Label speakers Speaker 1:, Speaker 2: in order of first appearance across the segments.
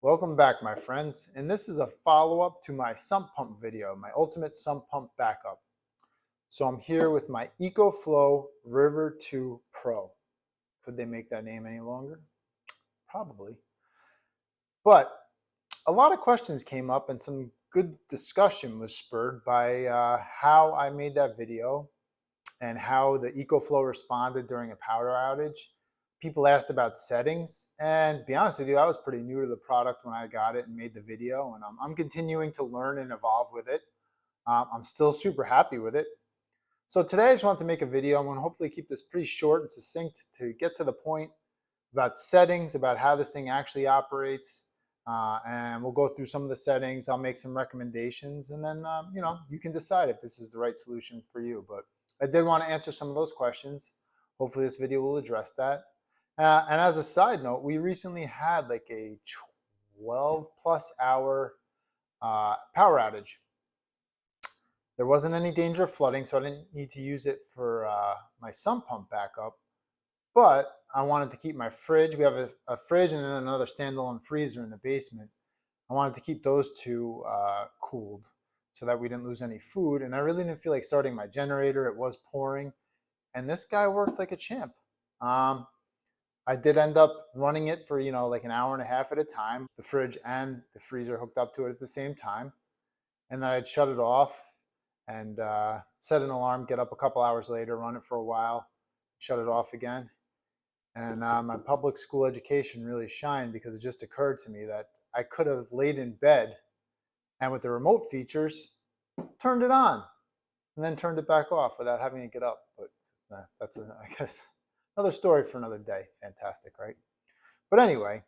Speaker 1: Welcome back, my friends, and this is a follow-up to my sump pump video, my ultimate sump pump backup. So I'm here with my EcoFlow River 2 Pro. Could they make that name any longer? Probably. But a lot of questions came up and some good discussion was spurred by how I made that video and how the EcoFlow responded during a power outage. People asked about settings, and to be honest with you, I was pretty new to the product when I got it and made the video, and I'm continuing to learn and evolve with it. I'm still super happy with it. So today I just wanted to make a video. I'm going to hopefully keep this pretty short and succinct to get to the point about settings, about how this thing actually operates, and we'll go through some of the settings. I'll make some recommendations, and then you can decide if this is the right solution for you. But I did want to answer some of those questions. Hopefully this video will address that. And as a side note, we recently had like a 12+ hour power outage. There wasn't any danger of flooding, so I didn't need to use it for my sump pump backup. But I wanted to keep my fridge. We have a fridge and then another standalone freezer in the basement. I wanted to keep those two cooled so that we didn't lose any food. And I really didn't feel like starting my generator. It was pouring. And this guy worked like a champ. I did end up running it for, like an hour and a half at a time, the fridge and the freezer hooked up to it at the same time. And then I'd shut it off and set an alarm, get up a couple hours later, run it for a while, shut it off again. And my public school education really shined because it just occurred to me that I could have laid in bed and with the remote features, turned it on and then turned it back off without having to get up. But that's, I guess, another story for another day. Fantastic, right? But anyway,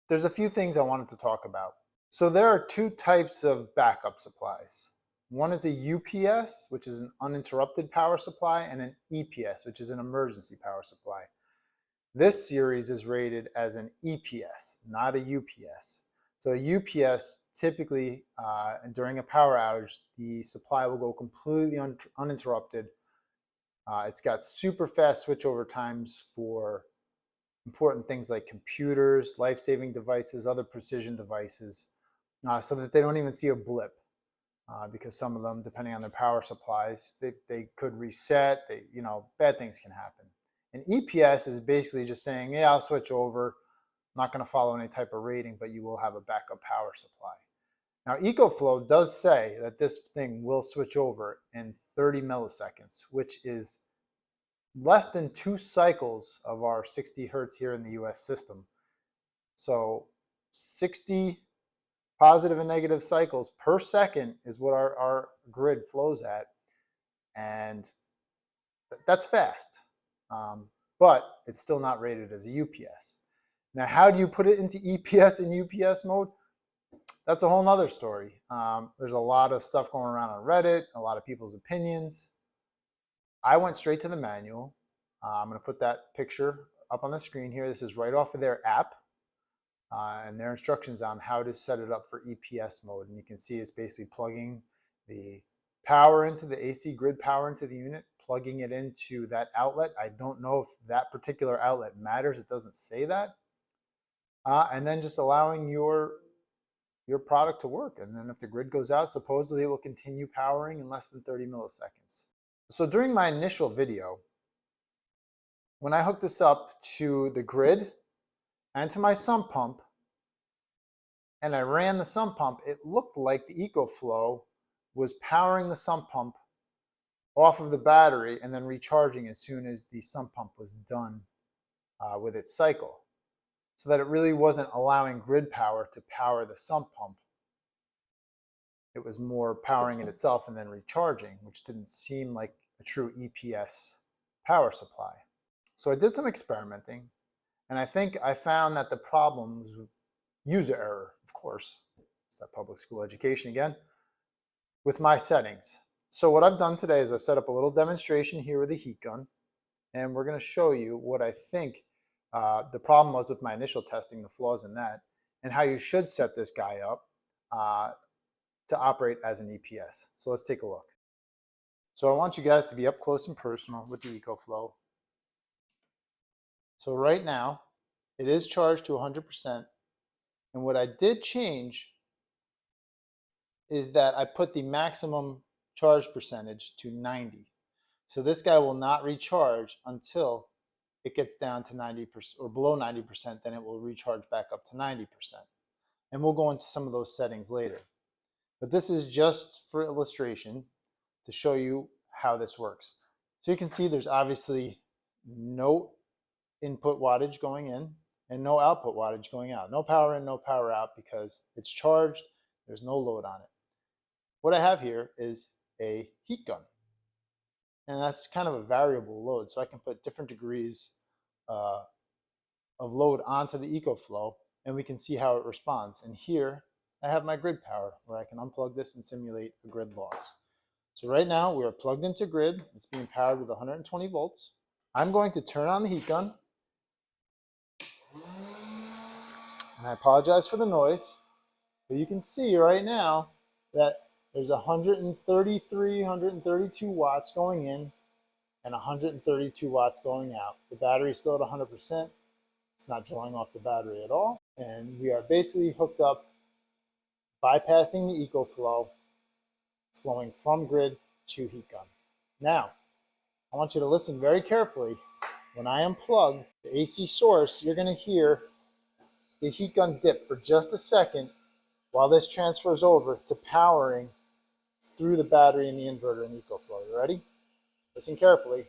Speaker 1: there's a few things I wanted to talk about. So there are two types of backup supplies. One is a UPS, which is an uninterrupted power supply, and an EPS, which is an emergency power supply. This series is rated as an EPS, not a UPS. So a UPS, typically during a power outage, the supply will go completely uninterrupted. It's got super fast switchover times for important things like computers, life-saving devices, other precision devices, so that they don't even see a blip. Because some of them, depending on their power supplies, they could reset. Bad things can happen. And EPS is basically just saying, yeah, I'll switch over. I'm not going to follow any type of rating, but you will have a backup power supply. Now, EcoFlow does say that this thing will switch over in 30 milliseconds, which is less than 2 cycles of our 60 hertz here in the US system. So 60 positive and negative cycles per second is what our grid flows at. And that's fast, but it's still not rated as a UPS. Now, how do you put it into EPS and UPS mode? That's a whole nother story. There's a lot of stuff going around on Reddit, a lot of people's opinions. I went straight to the manual. I'm going to put that picture up on the screen here. This is right off of their app. And their instructions on how to set it up for EPS mode. And you can see it's basically plugging the power into the AC grid power into the unit, plugging it into that outlet. I don't know if that particular outlet matters. It doesn't say that. And then just allowing your product to work. And then if the grid goes out, supposedly it will continue powering in less than 30 milliseconds. So during my initial video, when I hooked this up to the grid and to my sump pump, and I ran the sump pump, it looked like the EcoFlow was powering the sump pump off of the battery and then recharging as soon as the sump pump was done with its cycle. So that it really wasn't allowing grid power to power the sump pump. It was more powering it itself and then recharging, which didn't seem like a true EPS power supply. So I did some experimenting. And I think I found that the problem was user error, of course. It's that public school education again, with my settings. So what I've done today is I've set up a little demonstration here with a heat gun, and we're going to show you what I think the problem was with my initial testing, the flaws in that, and how you should set this guy up to operate as an EPS. So let's take a look. So I want you guys to be up close and personal with the EcoFlow. So right now, it is charged to 100%, And what I did change is that I put the maximum charge percentage to 90. So this guy will not recharge until it gets down to 90% or below 90%, then it will recharge back up to 90%. And we'll go into some of those settings later. But this is just for illustration to show you how this works. So you can see there's obviously no input wattage going in and no output wattage going out. No power in, no power out because it's charged. There's no load on it. What I have here is a heat gun. And that's kind of a variable load. So I can put different degrees of load onto the EcoFlow and we can see how it responds. And here I have my grid power where I can unplug this and simulate a grid loss. So right now we are plugged into grid. It's being powered with 120 volts. I'm going to turn on the heat gun. And I apologize for the noise, but you can see right now that there's 133, 132 watts going in and 132 watts going out. The battery is still at 100%. It's not drawing off the battery at all. And we are basically hooked up, bypassing the EcoFlow, flowing from grid to heat gun. Now, I want you to listen very carefully. When I unplug the AC source, you're going to hear the heat gun dip for just a second while this transfers over to powering through the battery and the inverter in EcoFlow. You ready? Listen carefully.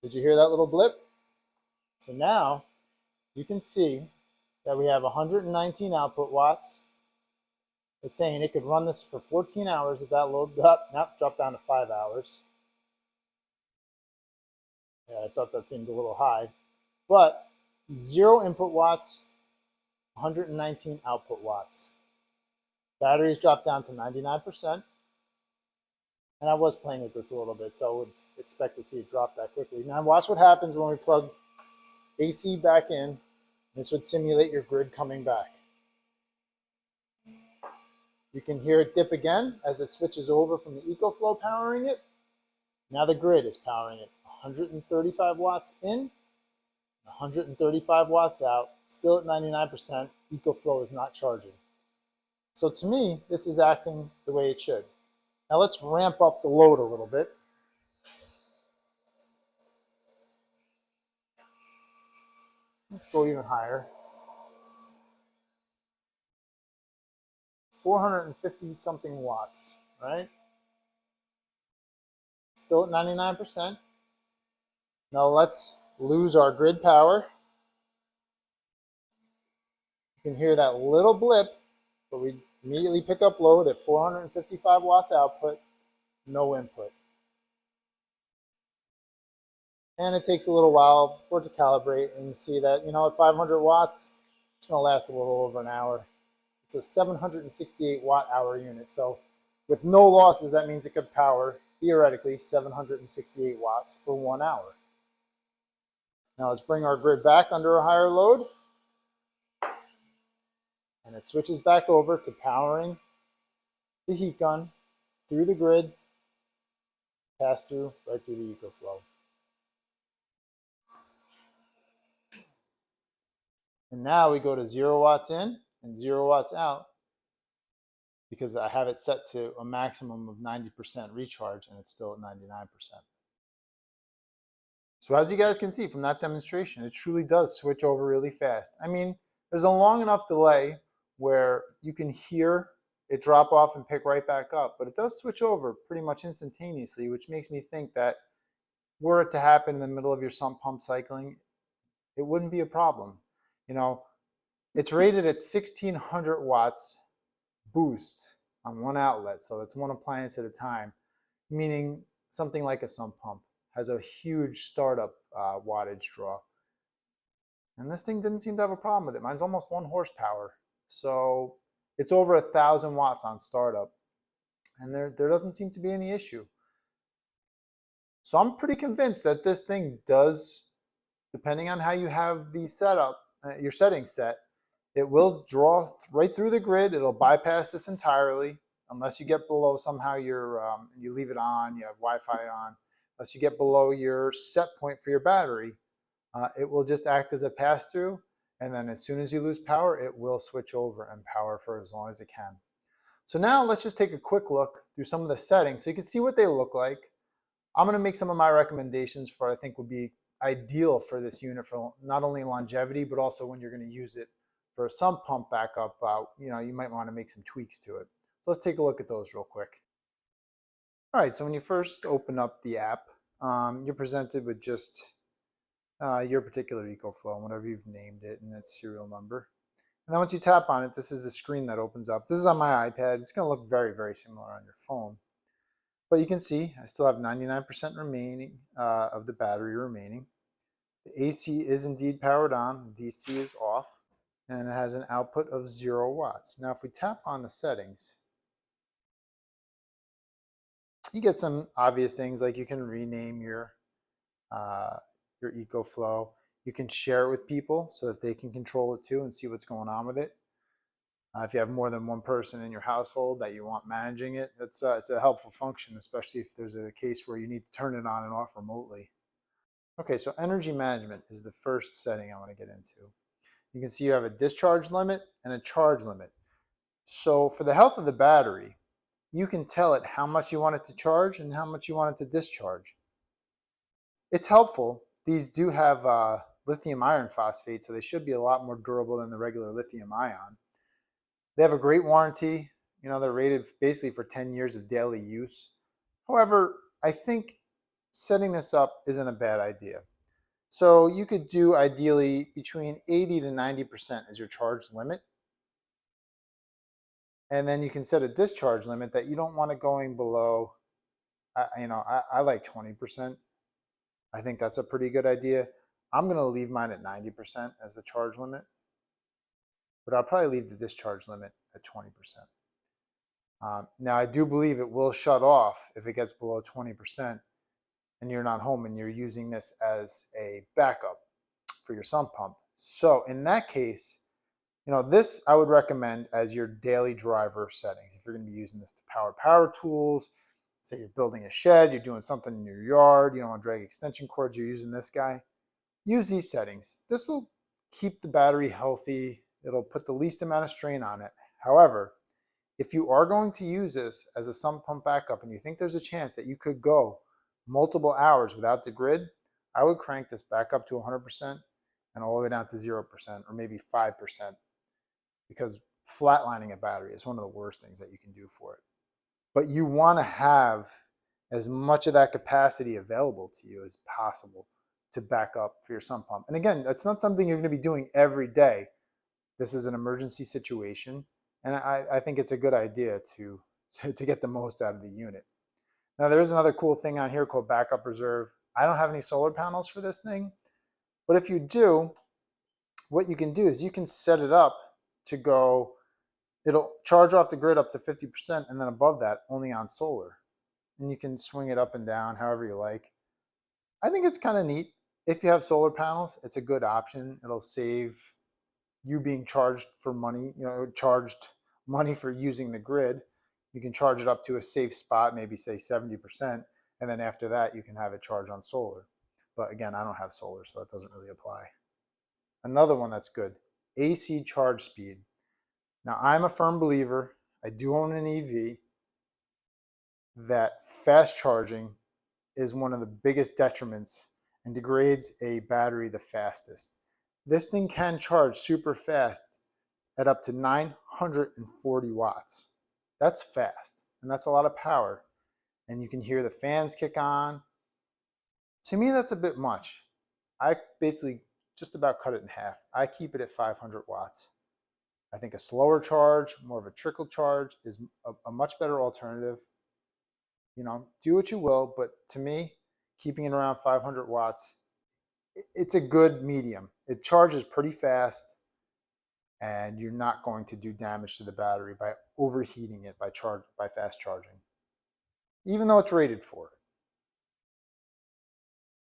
Speaker 1: Did you hear that little blip? So now you can see that we have 119 output watts. It's saying it could run this for 14 hours if that load dropped down to 5 hours. Yeah, I thought that seemed a little high. But 0 input watts, 119 output watts. Batteries dropped down to 99%. And I was playing with this a little bit, so I would expect to see it drop that quickly. Now watch what happens when we plug AC back in. This would simulate your grid coming back. You can hear it dip again as it switches over from the EcoFlow powering it. Now the grid is powering it. 135 watts in, 135 watts out, still at 99%. EcoFlow is not charging. So to me, this is acting the way it should. Now let's ramp up the load a little bit. Let's go even higher. 450 something watts, right? Still at 99%. Now let's lose our grid power. You can hear that little blip, but we immediately pick up load at 455 watts output, no input. And it takes a little while for it to calibrate and see that, at 500 watts, it's going to last a little over an hour. It's a 768 watt hour unit. So with no losses, that means it could power, theoretically, 768 watts for 1 hour. Now let's bring our grid back under a higher load. And it switches back over to powering the heat gun through the grid, pass through right through the EcoFlow. And now we go to 0 watts in and 0 watts out because I have it set to a maximum of 90% recharge and it's still at 99%. So as you guys can see from that demonstration, it truly does switch over really fast. I mean, there's a long enough delay where you can hear it drop off and pick right back up, but it does switch over pretty much instantaneously, which makes me think that were it to happen in the middle of your sump pump cycling, it wouldn't be a problem. It's rated at 1600 watts boost on one outlet, so that's one appliance at a time, meaning something like a sump pump has a huge startup wattage draw. And this thing didn't seem to have a problem with it. Mine's almost 1 horsepower. So it's over 1,000 watts on startup. And there doesn't seem to be any issue. So I'm pretty convinced that this thing does, depending on how you have the setup, your settings set, it will draw right through the grid. It'll bypass this entirely, unless you get below somehow you leave it on, you have Wi-Fi on. Unless you get below your set point for your battery, it will just act as a pass-through And then as soon as you lose power, it will switch over and power for as long as it can. So now let's just take a quick look through some of the settings so you can see what they look like. I'm going to make some of my recommendations for what I think would be ideal for this unit for not only longevity, but also when you're going to use it for a sump pump backup. You might want to make some tweaks to it. So let's take a look at those real quick. All right, so when you first open up the app, you're presented with just your particular EcoFlow, whatever you've named it, and its serial number. And then once you tap on it, this is the screen that opens up. This is on my iPad. It's going to look very, very similar on your phone. But you can see I still have 99% remaining of the battery remaining. The AC is indeed powered on. The DC is off. And it has an output of 0 watts. Now, if we tap on the settings, you get some obvious things like you can rename your EcoFlow. You can share it with people so that they can control it too and see what's going on with it. If you have more than one person in your household that you want managing it, it's a helpful function, especially if there's a case where you need to turn it on and off remotely. Okay, so energy management is the first setting I want to get into. You can see you have a discharge limit and a charge limit. So for the health of the battery, you can tell it how much you want it to charge and how much you want it to discharge. It's helpful. These do have lithium iron phosphate, so they should be a lot more durable than the regular lithium ion. They have a great warranty. They're rated basically for 10 years of daily use. However, I think setting this up isn't a bad idea. So you could do ideally between 80 to 90% as your charge limit. And then you can set a discharge limit that you don't want it going below, I like 20%. I think that's a pretty good idea. I'm going to leave mine at 90% as the charge limit, but I'll probably leave the discharge limit at 20%. Now, I do believe it will shut off if it gets below 20% and you're not home and you're using this as a backup for your sump pump. So in that case, this I would recommend as your daily driver settings. If you're going to be using this to power tools, say you're building a shed, you're doing something in your yard, you don't want to drag extension cords, you're using this guy, use these settings. This will keep the battery healthy. It'll put the least amount of strain on it. However, if you are going to use this as a sump pump backup and you think there's a chance that you could go multiple hours without the grid, I would crank this back up to 100% and all the way down to 0% or maybe 5%, because flatlining a battery is one of the worst things that you can do for it. But you want to have as much of that capacity available to you as possible to back up for your sump pump. And again, that's not something you're going to be doing every day. This is an emergency situation, and I think it's a good idea to get the most out of the unit. Now, there is another cool thing on here called Backup Reserve. I don't have any solar panels for this thing, but if you do, what you can do is you can set it up to go, it'll charge off the grid up to 50%, and then above that, only on solar. And you can swing it up and down however you like. I think it's kind of neat. If you have solar panels, it's a good option. It'll save you being charged for money, charged money for using the grid. You can charge it up to a safe spot, maybe say 70%, and then after that, you can have it charge on solar. But again, I don't have solar, so that doesn't really apply. Another one that's good, AC charge speed. Now, I'm a firm believer, I do own an EV, that fast charging is one of the biggest detriments and degrades a battery the fastest. This thing can charge super fast at up to 940 watts. That's fast, and that's a lot of power. And you can hear the fans kick on. To me, that's a bit much. I basically just about cut it in half. I keep it at 500 watts. I think a slower charge, more of a trickle charge, is a much better alternative. Do what you will, but to me, keeping it around 500 watts, it's a good medium. It charges pretty fast, and you're not going to do damage to the battery by overheating it by fast charging, even though it's rated for it.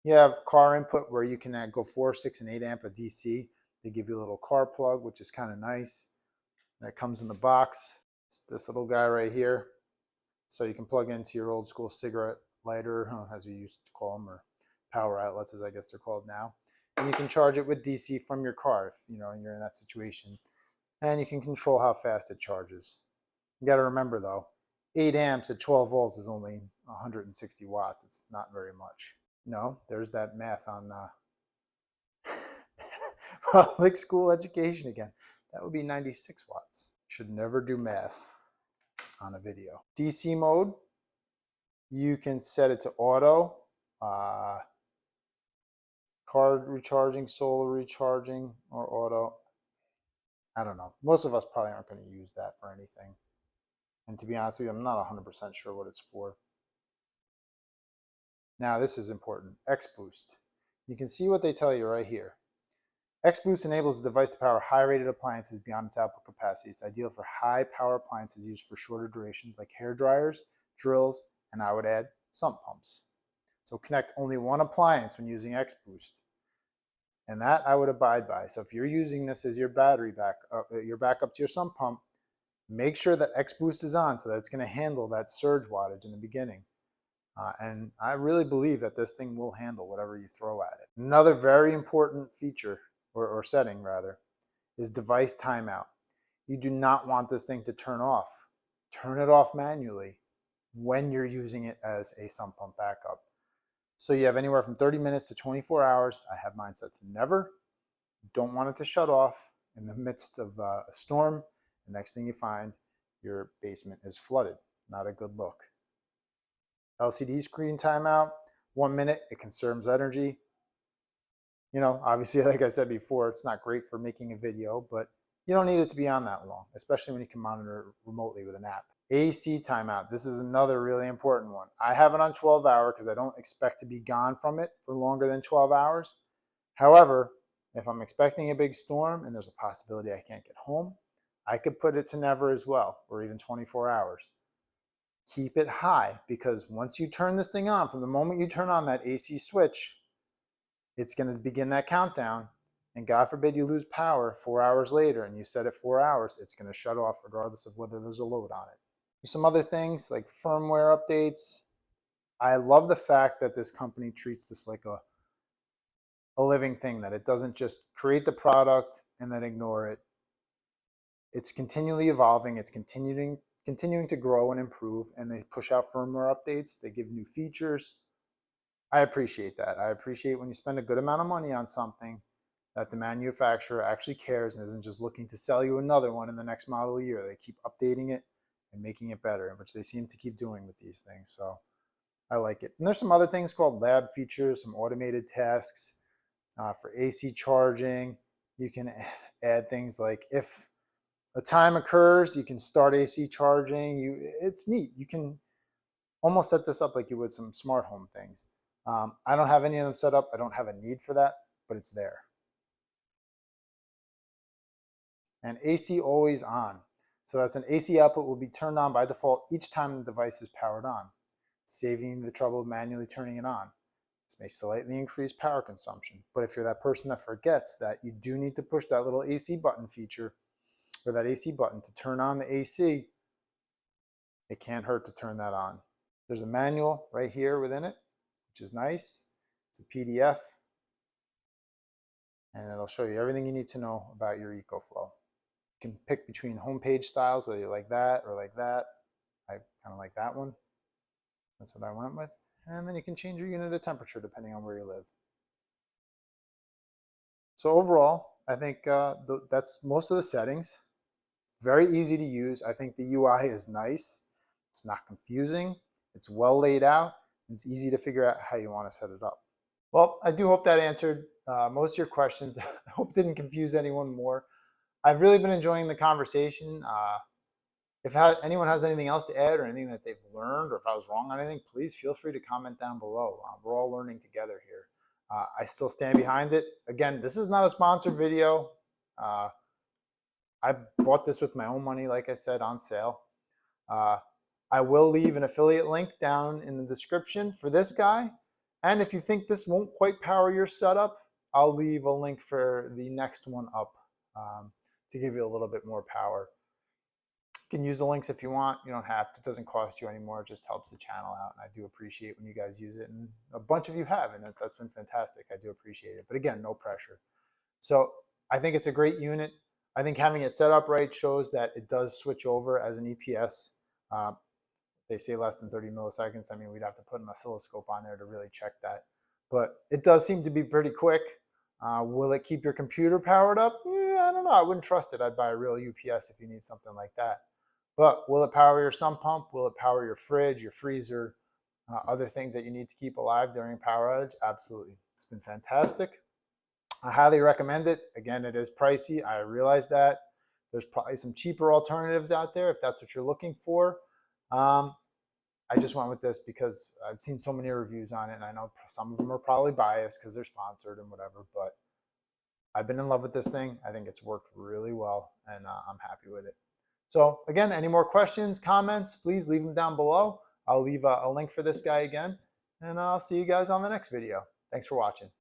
Speaker 1: You have car input where you can go 4, 6, and 8 amp of DC. They give you a little car plug, which is kind of nice. That comes in the box. It's this little guy right here. So you can plug into your old school cigarette lighter, as we used to call them, or power outlets, as I guess they're called now. And you can charge it with DC from your car if you're in that situation. And you can control how fast it charges. You got to remember though, 8 amps at 12 volts is only 160 watts. It's not very much. No, there's that math on public school education again. That would be 96 watts. Should never do math on a video. DC mode, you can set it to auto, car recharging, solar recharging, or auto. I don't know. Most of us probably aren't going to use that for anything. And to be honest with you, I'm not 100% sure what it's for. Now, this is important. X-Boost. You can see what they tell you right here. X-Boost enables the device to power high-rated appliances beyond its output capacity. It's ideal for high-power appliances used for shorter durations like hair dryers, drills, and I would add sump pumps. So connect only one appliance when using X-Boost. And that I would abide by. So if you're using this as your battery your backup to your sump pump, make sure that X-Boost is on so that it's going to handle that surge wattage in the beginning. And I really believe that this thing will handle whatever you throw at it. Another very important feature, or setting rather, is device timeout. You do not want this thing to turn off. Turn it off manually when you're using it as a sump pump backup. So you have anywhere from 30 minutes to 24 hours. I have mine set to never. Don't want it to shut off in the midst of a storm. The next thing you find, your basement is flooded. Not a good look. LCD screen timeout, 1 minute, it conserves energy. Obviously, like I said before, it's not great for making a video, but you don't need it to be on that long, especially when you can monitor remotely with an app. AC timeout, this is another really important one. I have it on 12 hour because I don't expect to be gone from it for longer than 12 hours. However, if I'm expecting a big storm and there's a possibility I can't get home, I could put it to never as well, or even 24 hours. Keep it high, because once you turn this thing on, from the moment you turn on that AC switch, it's going to begin that countdown. And God forbid you lose power 4 hours later and you set it 4 hours, it's going to shut off regardless of whether there's a load on it. Some other things like firmware updates. I love the fact that this company treats this like a living thing, that it doesn't just create the product and then ignore it. It's continually evolving. It's continuing to grow and improve, and they push out firmware updates. They give new features. I appreciate that. I appreciate when you spend a good amount of money on something that the manufacturer actually cares and isn't just looking to sell you another one in the next model year. They keep updating it and making it better, which they seem to keep doing with these things. So I like it. And there's some other things called lab features, some automated tasks for AC charging. You can add things like if a time occurs, you can start AC charging. It's neat. You can almost set this up like you would some smart home things. I don't have any of them set up. I don't have a need for that, but it's there. And AC always on. So that's an AC output will be turned on by default each time the device is powered on, saving the trouble of manually turning it on. This may slightly increase power consumption, but if you're that person that forgets that you do need to push that little AC button feature, or that AC button to turn on the AC, it can't hurt to turn that on. There's a manual right here within it, which is nice. It's a PDF, and it'll show you everything you need to know about your EcoFlow. You can pick between homepage styles, whether you like that or like that. I kind of like that one. That's what I went with. And then you can change your unit of temperature depending on where you live. So overall, I think that's most of the settings. Very easy to use. I think the UI is nice. It's not confusing. It's well laid out. It's easy to figure out how you want to set it up. Well, I do hope that answered most of your questions. I hope it didn't confuse anyone more. I've really been enjoying the conversation. If anyone has anything else to add or anything that they've learned, or if I was wrong on anything, please feel free to comment down below. We're all learning together here. I still stand behind it. Again, this is not a sponsored video. I bought this with my own money, like I said, on sale. I will leave an affiliate link down in the description for this guy. And if you think this won't quite power your setup, I'll leave a link for the next one up to give you a little bit more power. You can use the links if you want. You don't have to. It doesn't cost you anymore. It just helps the channel out. And I do appreciate when you guys use it. And a bunch of you have, and that's been fantastic. I do appreciate it. But again, no pressure. So I think it's a great unit. I think having it set up right shows that it does switch over as an EPS. They say less than 30 milliseconds. I mean, we'd have to put an oscilloscope on there to really check that. But it does seem to be pretty quick. Will it keep your computer powered up? I don't know. I wouldn't trust it. I'd buy a real UPS if you need something like that. But will it power your sump pump? Will it power your fridge, your freezer, other things that you need to keep alive during a power outage? Absolutely. It's been fantastic. I highly recommend it. Again, it is pricey. I realize that. There's probably some cheaper alternatives out there if that's what you're looking for. I just went with this because I've seen so many reviews on it, and I know some of them are probably biased because they're sponsored and whatever, but I've been in love with this thing. I think it's worked really well, and I'm happy with it. So again, any more questions, comments, please leave them down below. I'll leave a link for this guy again, and I'll see you guys on the next video. Thanks for watching.